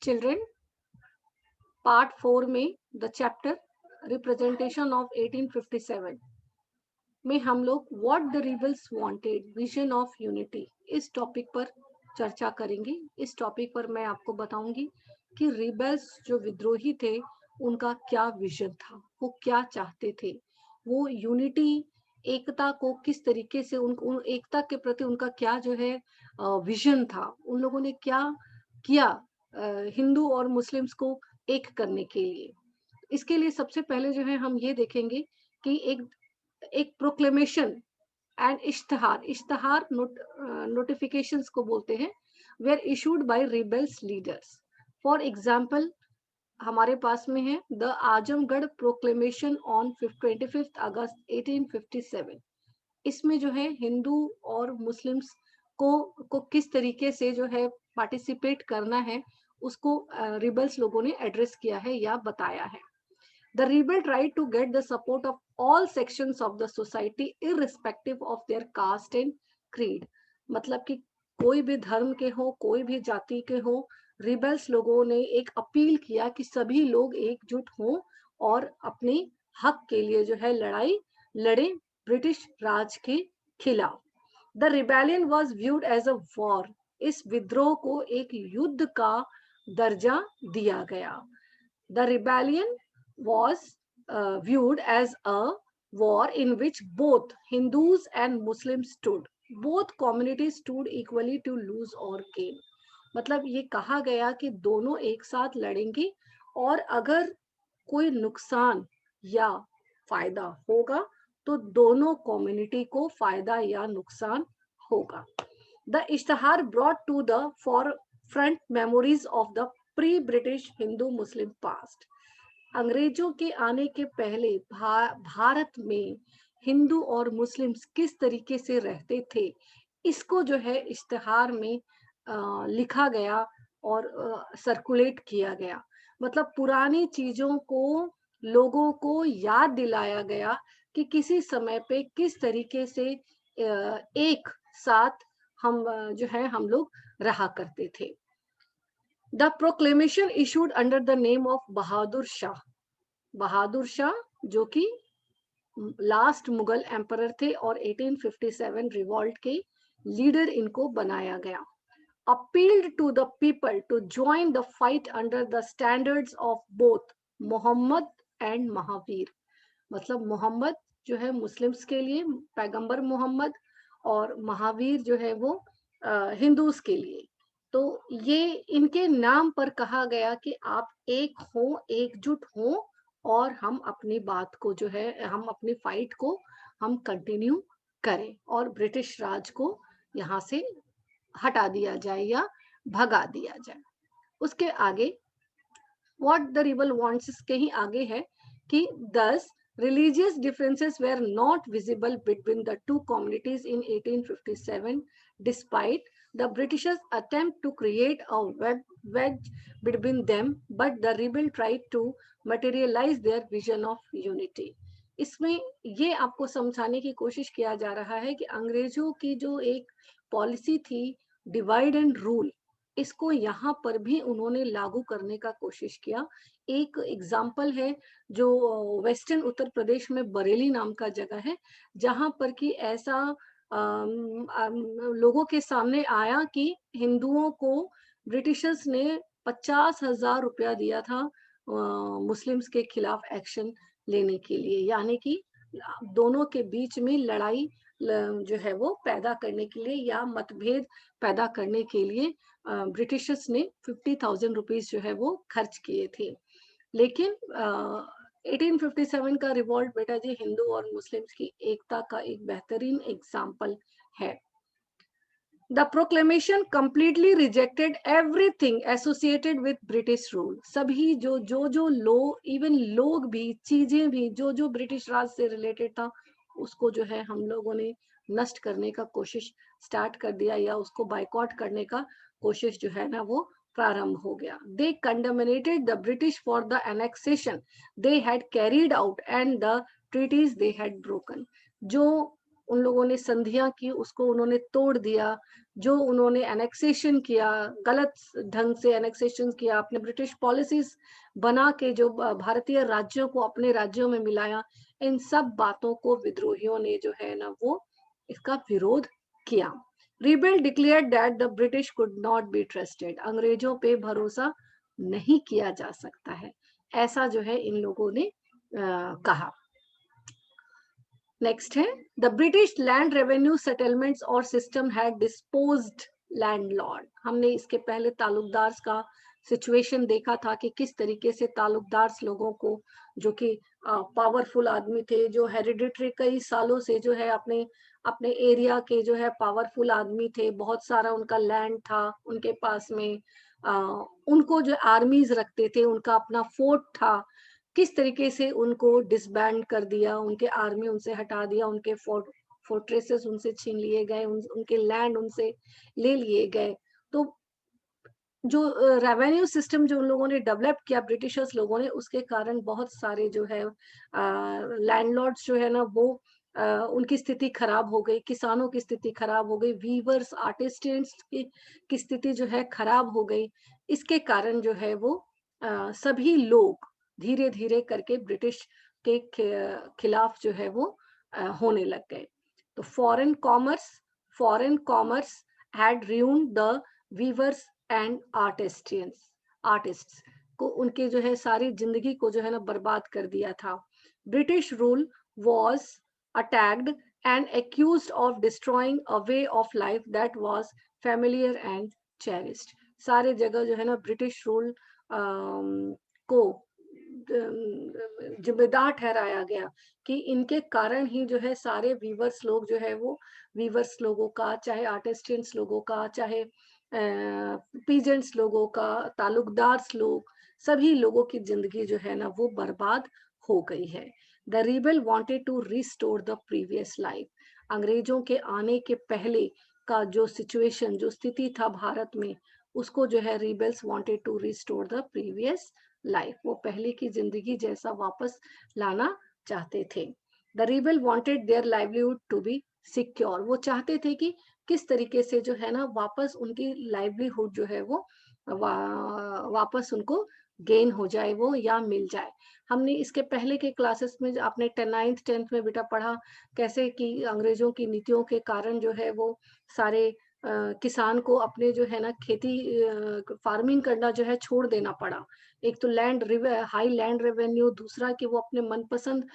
Children, part 4 में the chapter representation of 1857 में हम लोग what the rebels wanted, vision of unity, इस टॉपिक पर चर्चा करेंगे। इस टॉपिक पर मैं आपको बताऊंगी कि रिबल्स जो विद्रोही थे उनका क्या विजन था, वो क्या चाहते थे, वो यूनिटी, एकता को किस तरीके से उन एकता के प्रति उनका क्या जो है विजन था, उन लोगों ने क्या किया हिंदू और मुस्लिम्स को एक करने के लिए। इसके लिए सबसे पहले जो है हम ये देखेंगे कि एक प्रोक्लेमेशन एंड इश्तहार नोटिफिकेशंस को बोलते हैं, were issued by rebels leaders. For example हमारे पास में है the Azamgarh proclamation on 25 August 1857। इसमें जो है हिंदू और मुस्लिम्स को किस तरीके से जो है पार्टिसिपेट करना है उसको रिबल्स लोगों ने एड्रेस किया है या बताया है। The rebel tried to get the support of all sections of the society irrespective of their caste and creed। मतलब कि कोई भी धर्म के हो, कोई भी जाति के हो, रिबल्स लोगों ने एक अपील किया कि सभी लोग एकजुट हों और अपने हक के लिए जो है लड़ाई लड़े ब्रिटिश राज के खिलाफ। The rebellion was viewed as a war. इस विद्रोह को एक युद्ध का दर्जा दिया गया। The rebellion was viewed as a war in which both Hindus and Muslims stood. Both communities stood equally to lose or gain। मतलब ये कहा गया कि दोनों एक साथ लड़ेंगे और अगर कोई नुकसान या फायदा होगा तो दोनों कम्युनिटी को फायदा या नुकसान होगा। The Ishtahar brought to the forefront memories of the pre-British Hindu-Muslim past। अंग्रेजों के आने के पहले भारत में हिंदू और मुस्लिम्स किस तरीके से रहते थे, इसको जो है इश्तिहार में लिखा गया और सर्कुलेट किया गया। मतलब पुरानी चीजों को लोगों को याद दिलाया गया कि किसी समय पे किस तरीके से एक साथ हम जो है हम लोग रहा करते थे। The proclamation issued under the name of Bahadur Shah. Bahadur Shah जो कि लास्ट मुगल एम्परर थे और 1857 रिवॉल्ट के लीडर इनको बनाया गया। Appealed to the people to join the fight under the standards of both Mohammad and Mahavir. मतलब मोहम्मद जो है मुस्लिम्स के लिए पैगंबर मोहम्मद और महावीर जो है वो हिंदूज के लिए। तो ये इनके नाम पर कहा गया कि आप एक हो, एकजुट हो और हम अपनी बात को जो है हम अपनी फाइट को हम कंटिन्यू करें और ब्रिटिश राज को यहाँ से हटा दिया जाए या भगा दिया जाए। उसके आगे व्हाट द रिबल वांट्स के ही आगे है कि 10 religious differences were not visible between the two communities in 1857 despite the Britishers attempt to create a wedge between them, but the rebel tried to materialize their vision of unity। इसमें ये आपको समझाने की कोशिश किया जा रहा है कि अंग्रेजों की जो एक पॉलिसी थी डिवाइड एंड रूल, इसको यहाँ पर भी उन्होंने लागू करने का कोशिश किया। एक एग्जाम्पल है जो वेस्टर्न उत्तर प्रदेश में बरेली नाम का जगह है, जहाँ पर कि ऐसा लोगों के सामने आया कि हिंदुओं को ब्रिटिशर्स ने 50,000 रुपया दिया था मुस्लिम्स के खिलाफ एक्शन लेने के लिए, यानी कि दोनों के बीच में लड़ाई जो है वो पैदा करने के लिए या मतभेद पैदा करने के लिए ब्रिटिशर्स ने 50,000 रुपीज जो है वो खर्च किए थे। लेकिन 1857 का रिवॉल्ट बेटा जी हिंदू और मुस्लिम्स की एकता का एक बेहतरीन एग्जाम्पल है। The proclamation completely rejected everything associated with British rule। सभी जो लोग, इवन लोग भी, चीजें भी, जो ब्रिटिश राज से रिलेटेड था उसको जो है हम लोगों ने नष्ट करने का कोशिश स्टार्ट कर दिया या उसको बाइकआउट करने का कोशिश जो है ना वो प्रारंभ हो गया। They condemnated the British for the annexation they had carried out and the treaties they had broken। जो उन लोगों ने संधियां की उसको उन्होंने तोड़ दिया, जो उन्होंने एनेक्सेशन किया, गलत ढंग से एनेक्सेशन किया, अपने ब्रिटिश पॉलिसीज बना के जो भारतीय राज्यों को अपने राज्यों में मिलाया, इन सब बातों को विद्रोहियों ने जो है ना वो इसका विरोध किया। Rebel declared that the British could not be trusted, अंग्रेजों पे भरोसा नहीं किया जा सकता है, ऐसा जो है इन लोगों ने कहा। नेक्स्ट है the British land revenue settlements और सिस्टम हैड डिस्पोज्ड लैंडलॉर्ड। हमने इसके पहले तालुकदार्स का सिचुएशन देखा था कि किस तरीके से तालुकदार्स लोगों को, जो कि पावरफुल आदमी थे, जो हेरिडिटरी कई सालों से जो है अपने अपने एरिया के जो है पावरफुल आदमी थे, बहुत सारा उनका लैंड था उनके पास में, उनको जो आर्मीज रखते थे, उनका अपना फोर्ट था, किस तरीके से उनको डिसबैंड कर दिया, उनके आर्मी उनसे हटा दिया, उनके फोर्ट्रेसेस उनसे छीन लिए गए, उनके लैंड उनसे ले लिए गए। तो जो रेवेन्यू सिस्टम जो उन लोगों ने डेवलप किया ब्रिटिशर्स लोगों ने, उसके कारण बहुत सारे जो है लैंडलॉर्ड्स जो है ना वो उनकी स्थिति खराब हो गई, किसानों की स्थिति खराब हो गई, वीवर्स आर्टिस्टियंस की स्थिति जो है खराब हो गई। इसके कारण जो है वो सभी लोग धीरे धीरे करके ब्रिटिश के खिलाफ जो है वो होने लग गए। तो foreign commerce had ruined the weavers and artists को, उनके जो है सारी जिंदगी को जो है ना बर्बाद कर दिया था। British rule was attacked and accused of destroying a way of life that was familiar and cherished। सारे जगह जो है ना ब्रिटिश रूल को जिम्मेदार ठहराया गया कि इनके कारण ही जो है सारे वीवर्स लोग जो है वो, वीवर्स लोगों का, चाहे आर्टिस्टियंस लोगों का, चाहे पीजेंट्स लोगों का, तालुकदार्स लोग, सभी लोगों की जिंदगी जो है ना वो बर्बाद हो गई है। The rebel wanted to restore the previous life. अंग्रेजों के आने के पहले का जो सिचुएशन, जो स्थिति था भारत में, उसको जो है rebels wanted to restore the previous life, वो पहले की जिंदगी जैसा वापस लाना चाहते थे। The rebel wanted their livelihood to be secure. वो चाहते थे कि किस तरीके से जो है ना वापस उनकी लाइवलीहुड जो है वो वापस उनको गेन हो जाए वो, या मिल जाए। हमने इसके पहले के क्लासेस में आपने 9th 10th में बेटा पढ़ा कैसे कि अंग्रेजों की नीतियों के कारण जो है वो सारे किसान को अपने जो है ना खेती फार्मिंग करना जो है छोड़ देना पड़ा। एक तो हाई लैंड रेवेन्यू, दूसरा कि वो अपने मनपसंद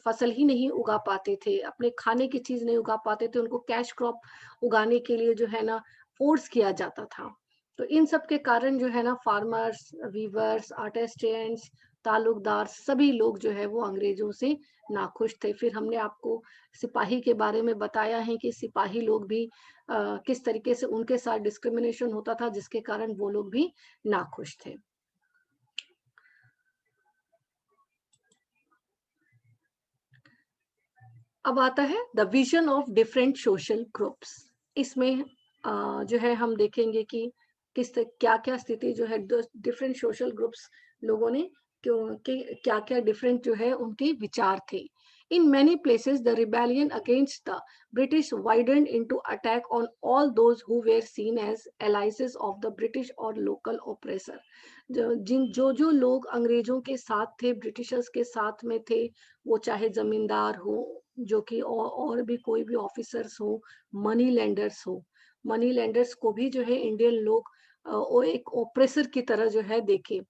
फसल ही नहीं उगा पाते थे, अपने खाने की चीज नहीं उगा पाते थे, उनको कैश क्रॉप उगाने के लिए जो है ना फोर्स किया जाता था। तो इन सब के कारण जो है ना फार्मर्स, वीवर्स, आर्टिस्टियंस, तालुकदार, सभी लोग जो है वो अंग्रेजों से नाखुश थे। फिर हमने आपको सिपाही के बारे में बताया है कि सिपाही लोग भी किस तरीके से उनके साथ डिस्क्रिमिनेशन होता था, जिसके कारण वो लोग भी नाखुश थे। अब आता है the vision of different social groups. इसमें जो है हम देखेंगे कि क्या क्या स्थिति जो है डिफरेंट सोशल ग्रुप्स लोगों ने क्या क्या डिफरेंट जो है उनके विचार थे। In many places the rebellion against the British widened into attack on all those who were seen as allies of the British और लोकल ऑपरेसर। जो लोग अंग्रेजों के साथ थे, ब्रिटिशर्स के साथ में थे, वो चाहे जमींदार हो, जो कि और भी कोई भी ऑफिसर्स हो, मनी लेंडर्स हो, मनी लेंडर्स को भी जो है इंडियन लोग वो एक ऑपरेसर की तरह जो है देखे,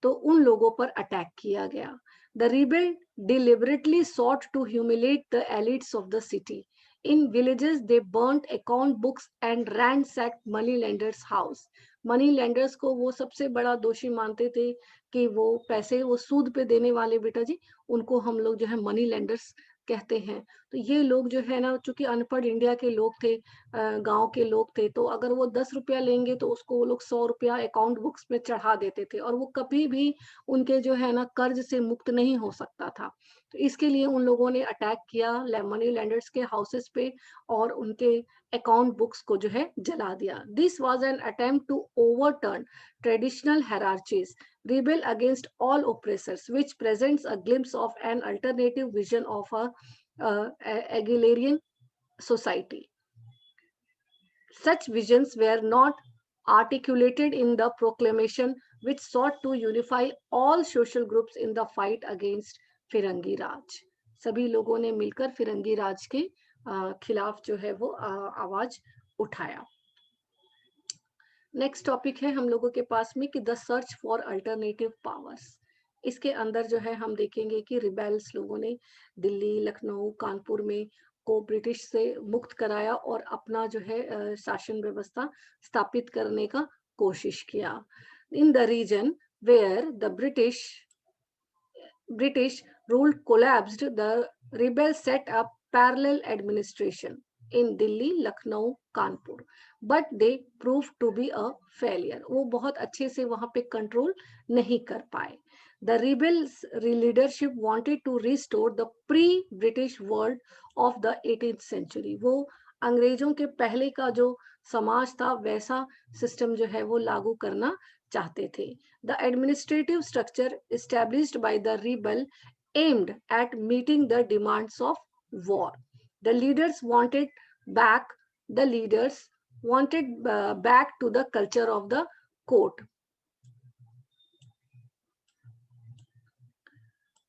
तो उन लोगों पर अटैक किया गया। The rebel deliberately sought to humiliate the elites of the city. In villages they burnt account books and ransacked money lenders' house. Money lenders को वो सबसे बड़ा दोषी मानते थे कि वो पैसे वो सूद पे देने वाले, बेटा जी, उनको हम लोग जो है मनी लेंडर्स कहते हैं। तो ये लोग जो है ना, चूंकि अनपढ़ इंडिया के लोग थे, गांव के लोग थे, तो अगर वो 10 रुपया लेंगे तो उसको वो लोग 100 रुपया अकाउंट बुक्स में चढ़ा देते थे, और वो कभी भी उनके जो है ना कर्ज से मुक्त नहीं हो सकता था। तो इसके लिए उन लोगों ने अटैक किया मनी लेंडर्स के हाउसेस पे और उनके अकाउंट बुक्स को जो है जला दिया। This was an attempt to overturn traditional hierarchies, rebel against all oppressors, which presents a glimpse of an alternative vision of a agrarian society. Such visions were not articulated in the proclamation, which sought to unify all social groups in the fight against फिरंगी राज. सभी लोगों ने मिलकर फिरंगी राज के खिलाफ जो है वो आवाज उठाया. नेक्स्ट टॉपिक है हम लोगों के पास में कि the search for alternative powers. इसके अंदर जो है हम देखेंगे कि रिबेल्स लोगों ने दिल्ली, लखनऊ, कानपुर में को ब्रिटिश से मुक्त कराया और अपना जो है शासन व्यवस्था स्थापित करने का कोशिश किया. In the region where the British rule collapsed, the rebels set up parallel administration in Delhi, Lucknow, Kanpur, but they proved to be a failure. वो बहुत अच्छे से वहाँ पे कंट्रोल नहीं कर पाए. The rebels leadership wanted to restore the pre-British world of the 18th century. वो अंग्रेजों के पहले का जो समाज था वैसा सिस्टम जो है वो लागू करना चाहते थे. The administrative structure established by the rebel aimed at meeting the demands of war. The leaders wanted back to the culture of the court.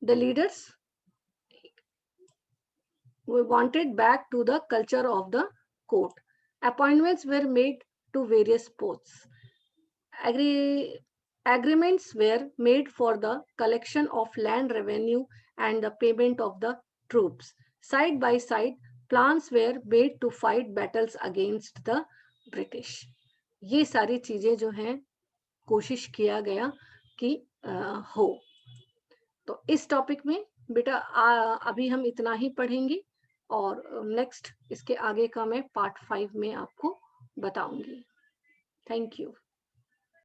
The leaders wanted back to the culture of the court. Appointments were made to various posts. Agreements were made for the collection of land revenue and the payment of the troops. Side by side, plans were made to fight battles against the British. ये सारी चीजें जो हैं कोशिश किया गया कि हो. तो इस टॉपिक में बेटा अभी हम इतना ही पढ़ेंगे और नेक्स्ट इसके आगे का मैं पार्ट 5 में आपको बताऊंगी. Thank you.